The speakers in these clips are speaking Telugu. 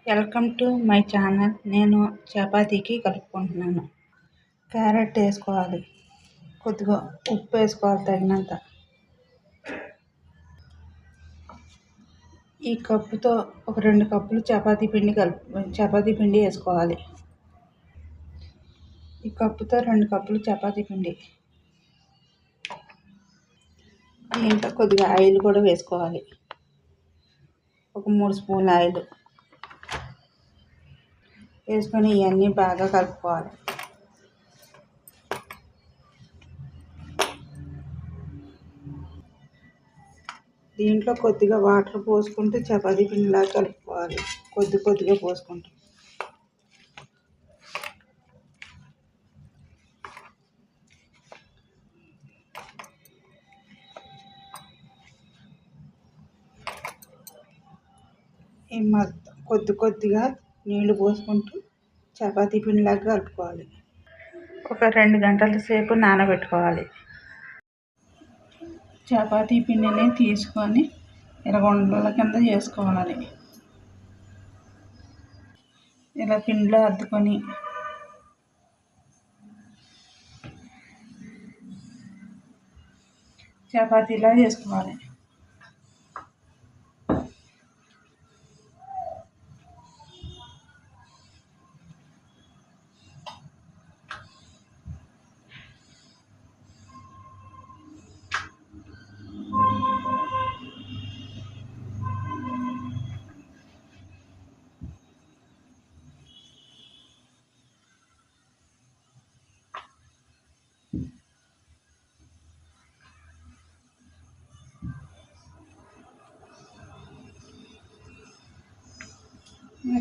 Welcome to my channel. నేను చపాతీకి కలుపుకుంటున్నాను. క్యారెట్ వేసుకోవాలి, కొద్దిగా ఉప్పు వేసుకోవాలి తగినంత. ఈ కప్పుతో ఒక 2 కప్పులు చపాతీ పిండి వేసుకోవాలి. ఈ కప్పుతో 2 కప్పులు చపాతీ పిండి. దీంట్లో కొద్దిగా ఆయిల్ కూడా వేసుకోవాలి. ఒక 3 స్పూన్ల ఆయిల్ వేసుకొని ఇవన్నీ బాగా కలుపుకోవాలి. దీంట్లో కొద్దిగా వాటర్ పోసుకుంటూ చపాతీ పిండిలా కలుపుకోవాలి, కొద్దిగా పోసుకుంటూ. ఈ కొద్దిగా నీళ్లు పోసుకుంటూ చపాతీ పిండిలాగా కలుపుకోవాలి. ఒక 2 గంటల సేపు నానబెట్టుకోవాలి. చపాతీ పిండిని తీసుకొని ఇలా ఉండల కింద చేసుకోవాలి. ఇలా పిండిలో అద్దుకొని చపాతీలా చేసుకోవాలి.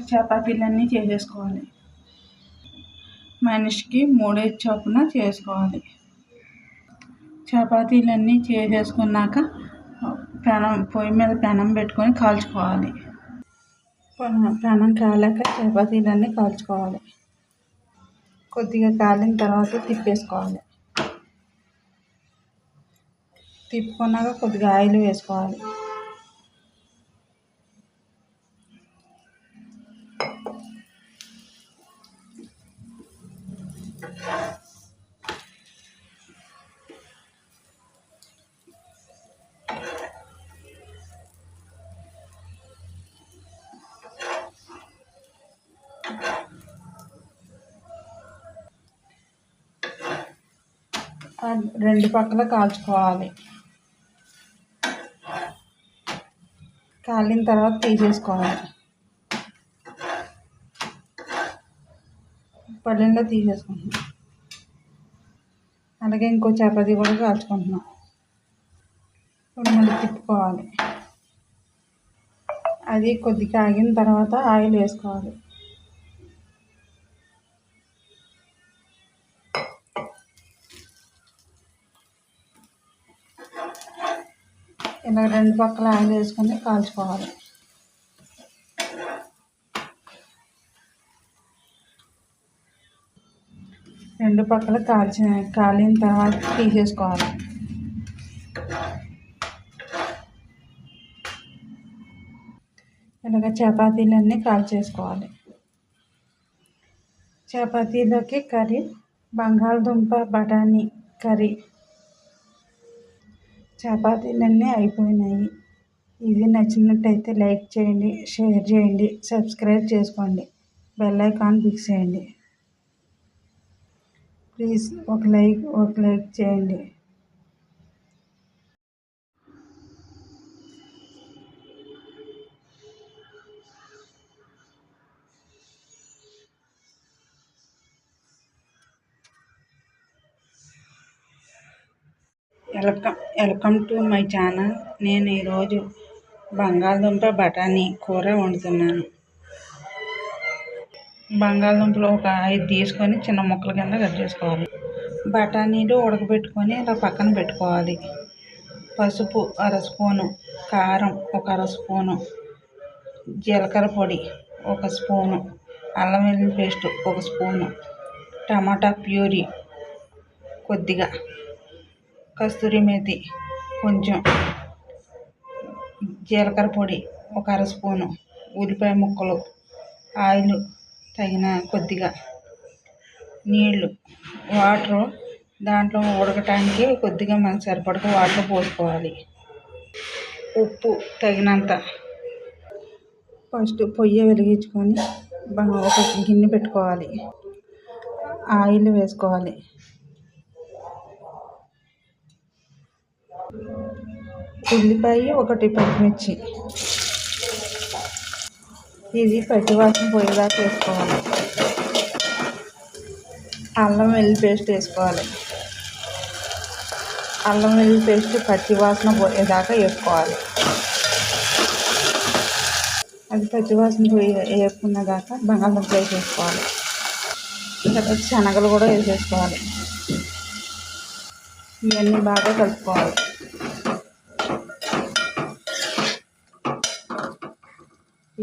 చపాతీలన్నీ చేసేసుకోవాలి. మనిషికి 3 చొప్పున చేసుకోవాలి. చపాతీలన్నీ చేసేసుకున్నాక పొయ్యి మీద పెనం పెట్టుకొని కాల్చుకోవాలి. పెనం కాలాక చపాతీలన్నీ కాల్చుకోవాలి. కొద్దిగా కాలిన తర్వాత తిప్పేసుకోవాలి. తిప్పుకున్నాక కొద్దిగా ఆయిల్ వేసుకోవాలి. రెండు పక్కల కాల్చుకోవాలి. కాలిన తర్వాత తీసేసుకోవాలి. పళ్ళెంలో తీసేసుకుంటున్నాం. అలాగే ఇంకో చపాతీ కూడా కాల్చుకుంటున్నాం. ఇప్పుడు మళ్ళీ తిప్పుకోవాలి. అది కొద్దిగా ఆగిన తర్వాత ఆయిల్ వేసుకోవాలి. ఇలా 2 పక్కల ఆయిల్ వేసుకొని కాల్చుకోవాలి. రెండు పక్కల కాలిన తర్వాత తీసేసుకోవాలి. ఇలాగ చపాతీలన్నీ కాల్చేసుకోవాలి. చపాతీలోకి కర్రీ బంగాళదుంప బఠానీ కర్రీ. చపాతీలన్నీ అయిపోయినాయి. ఇది నచ్చినట్టయితే లైక్ చేయండి, షేర్ చేయండి, సబ్స్క్రైబ్ చేసుకోండి, బెల్ ఐకాన్ క్లిక్ చేయండి. ప్లీజ్ ఒక లైక్ చేయండి. Welcome to my channel. నేను ఈరోజు బంగాళదుంప బఠానీ కూర వండుతున్నాను. బంగాళదుంపలు ఒక 5 తీసుకొని చిన్న ముక్కల కింద కట్ చేసుకోవాలి. బఠానీలు ఉడకబెట్టుకొని ఇలా పక్కన పెట్టుకోవాలి. పసుపు 1/2 స్పూను, కారం 1/2 స్పూను, జీలకర్ర పొడి 1 స్పూను, అల్లం వెల్లుల్లి పేస్ట్ 1 స్పూను, టమాటా ప్యూరీ కొద్దిగా, కస్తూరి మేతి కొంచెం, జీలకర్ర పొడి 1/2 స్పూను, ఉల్లిపాయ ముక్కలు ఆయిల్ తగిన కొద్దిగా నీళ్ళు వాటరు దాంట్లో ఉడకటానికి కొద్దిగా మనకు సరిపడక వాటర్ పోసుకోవాలి. ఉప్పు తగినంత. ఫస్ట్ పొయ్యి వెలిగించుకొని ఒక గిన్నె పెట్టుకోవాలి. ఆయిల్ వేసుకోవాలి. ఉల్లిపాయ ఒకటి, పచ్చిమిర్చి ఇది పచ్చివాసన పోయేదాకా వేసుకోవాలి. అల్లం వెల్లుల్లి పేస్ట్ వేసుకోవాలి. అల్లం వెల్లుల్లి పేస్ట్ పచ్చివాసన పోయేదాకా వేసుకోవాలి. అది పచ్చివాసన వేసుకున్న దాకా బంగాళదుంప వేసేసుకోవాలి. తర్వాత శనగలు కూడా వేసేసుకోవాలి. ఇవన్నీ బాగా కలుపుకోవాలి.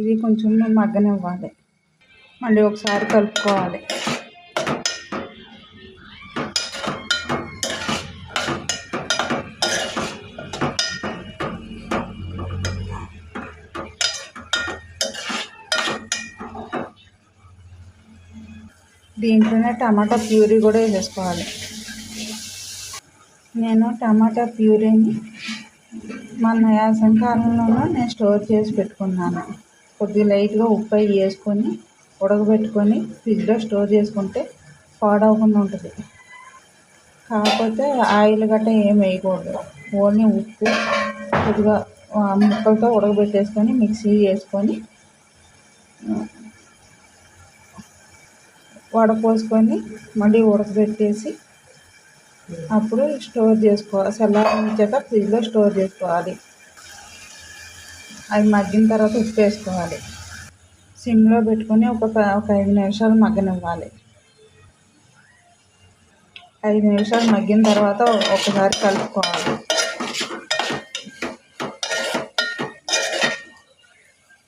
ఇది కొంచెం మగ్గనివ్వాలి. మళ్ళీ ఒకసారి కలుపుకోవాలి. దీంట్లోనే టమాటా ప్యూరీ కూడా వేసేసుకోవాలి. నేను టమాటా ప్యూరీని మన వేసవికాలంలోనూ నేను స్టోర్ చేసి పెట్టుకున్నాను. కొద్దిగా లైట్గా ఉప్పు వేసుకొని ఉడకబెట్టుకొని ఫ్రిడ్జ్లో స్టోర్ చేసుకుంటే పాడవకుండా ఉంటుంది. కాకపోతే ఆయిల్ గట్రా ఏం వేయకూడదు. ఓన్లీ ఉప్పు కొద్దిగా ముక్కలతో ఉడకబెట్టేసుకొని మిక్సీ వేసుకొని వడపోసుకొని మళ్ళీ ఉడకబెట్టేసి అప్పుడు స్టోర్ చేసుకోవాలి. చల్లారించాక ఫ్రిడ్జ్లో స్టోర్ చేసుకోవాలి. అవి మగ్గిన తర్వాత ఉప్పు వేసుకోవాలి. సిమ్లో పెట్టుకొని ఒక 5 నిమిషాలు మగ్గనివ్వాలి. 5 నిమిషాలు మగ్గిన తర్వాత ఒకసారి కలుపుకోవాలి.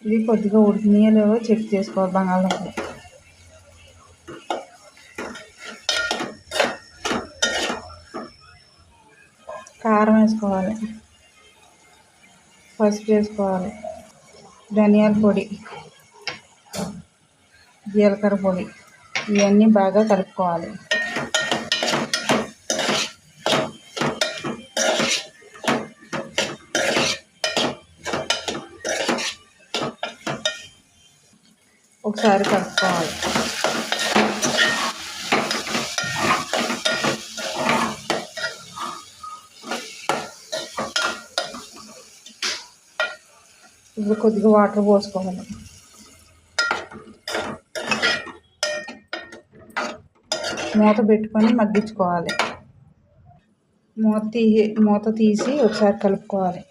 ఇది కొద్దిగా ఉడికినాయో లేవో చెక్ చేసుకోవాలి. బంగాళదుంపలు కారం వేసుకోవాలి. పసుపు వేసుకోవాలి. ధనియాల పొడి, జీలకర్ర పొడి ఇవన్నీ బాగా కలుపుకోవాలి. ఒకసారి కలుపుకోవాలి. ఇప్పుడు కొద్దిగా వాటర్ పోసుకోవాలి. మూత పెట్టుకొని మగ్గించుకోవాలి. మూత తీసి ఒకసారి కలుపుకోవాలి.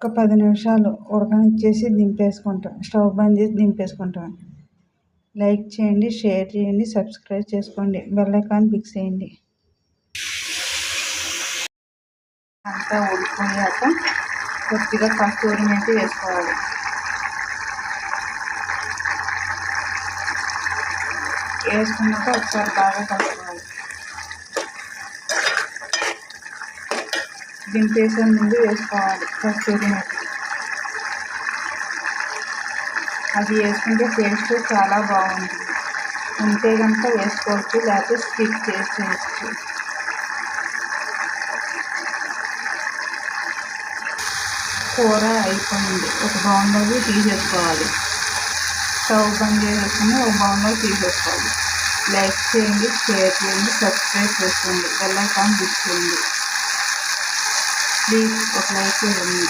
ఒక 10 నిమిషాలు ఉడకనిచ్చేసి దింపేసుకుంటాం. స్టవ్ బంద్ చేసి దింపేసుకుంటాం. లైక్ చేయండి, షేర్ చేయండి, సబ్స్క్రైబ్ చేసుకోండి, బెల్ ఐకాన్ క్లిక్ చేయండి. అంతా ఉడికిపోయాక కొద్దిగా కస్తూరి మెంతి వేసుకోవాలి. వేసుకున్నాక ఒకసారి బాగా కలుపుకోవాలి. దింపేసే ముందు వేసుకోవాలి కస్తూరి మెంతి. అది వేసుకుంటే టేస్ట్ చాలా బాగుంటుంది. ఉంటే కనుక వేసుకోవచ్చు, లేకపోతే స్కిప్ చేసేయచ్చు. కూర అయిపోయింది. ఒక బౌల్లోకి తీసేసుకోవాలి. స్టవ్ బంద్ చేసేసుకుని ఒక బౌల్లోకి తీసేసుకోవాలి. లైక్ చేయండి, షేర్ చేయండి, సబ్స్క్రైబ్ చేసుకోండి, బెల్ ఐకాన్ క్లిక్ చేయండి. ప్లీజ్ ఒక లైక్ చేయండి.